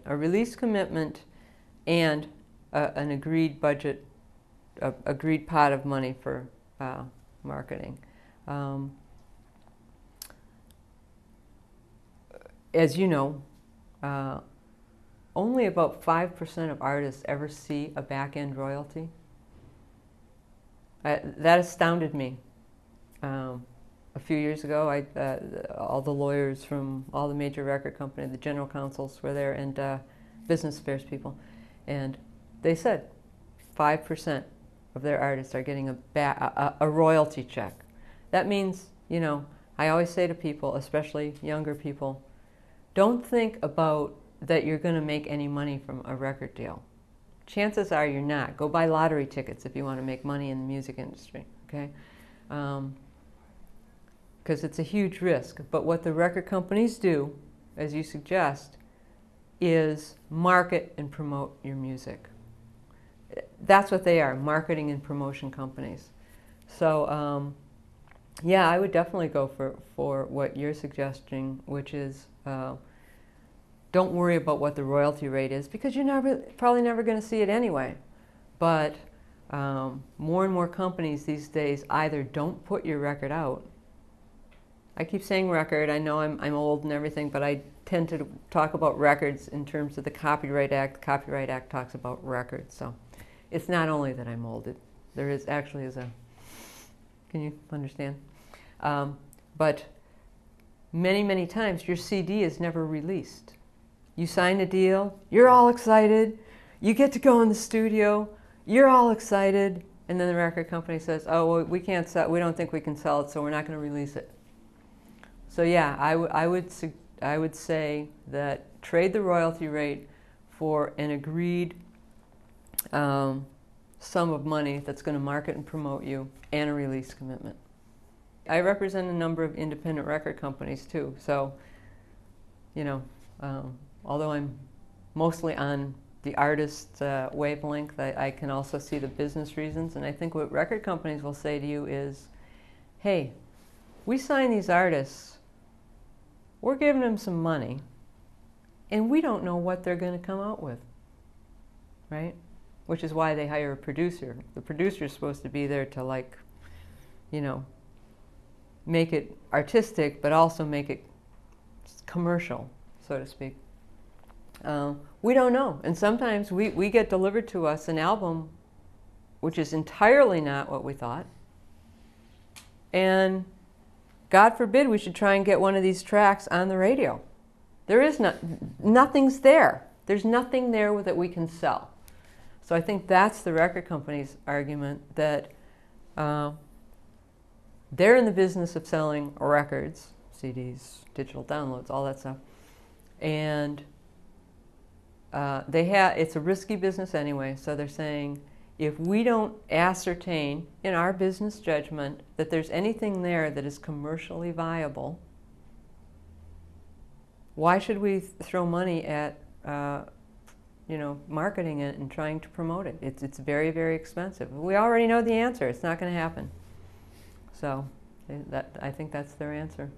a release commitment and an agreed budget, agreed pot of money for marketing. As you know, only about 5% of artists ever see a back-end royalty. That astounded me. A few years ago, all the lawyers from all the major record companies, the general counsels were there, and business affairs people, and they said 5% of their artists are getting a royalty check. That means, you know, I always say to people, especially younger people, don't think about that you're going to make any money from a record deal. Chances are you're not. Go buy lottery tickets if you want to make money in the music industry, okay? Because it's a huge risk. But what the record companies do, as you suggest, is market and promote your music. That's what they are, marketing and promotion companies. So, yeah, I would definitely go for what you're suggesting, which is don't worry about what the royalty rate is, because you're probably never going to see it anyway. But more and more companies these days either don't put your record out. I keep saying record. I know I'm old and everything, but I tend to talk about records in terms of the Copyright Act. The Copyright Act talks about records, so it's not only that I'm old. There is actually is a. Can you understand? But many times your CD is never released. You sign a deal, you're all excited, you get to go in the studio, you're all excited, and then the record company says, oh, well, we can't sell, we don't think we can sell it, so we're not going to release it. So yeah, I would say that trade the royalty rate for an agreed sum of money that's going to market and promote you, and a release commitment. I represent a number of independent record companies too, so, you know, although I'm mostly on the artist wavelength, I can also see the business reasons, and I think what record companies will say to you is, hey, we sign these artists, we're giving them some money, and we don't know what they're going to come out with, right? Which is why they hire a producer. The producer is supposed to be there to, like, you know, make it artistic, but also make it commercial, so to speak. We don't know. And sometimes we get delivered to us an album which is entirely not what we thought. And God forbid we should try and get one of these tracks on the radio. There is nothing's there. There's nothing there that we can sell. So I think that's the record company's argument, that they're in the business of selling records, CDs, digital downloads, all that stuff. And it's a risky business anyway, so they're saying, if we don't ascertain in our business judgment that there's anything there that is commercially viable, why should we throw money at you know, marketing it and trying to promote it? It's very, very expensive. We already know the answer. It's not going to happen. So I think that's their answer.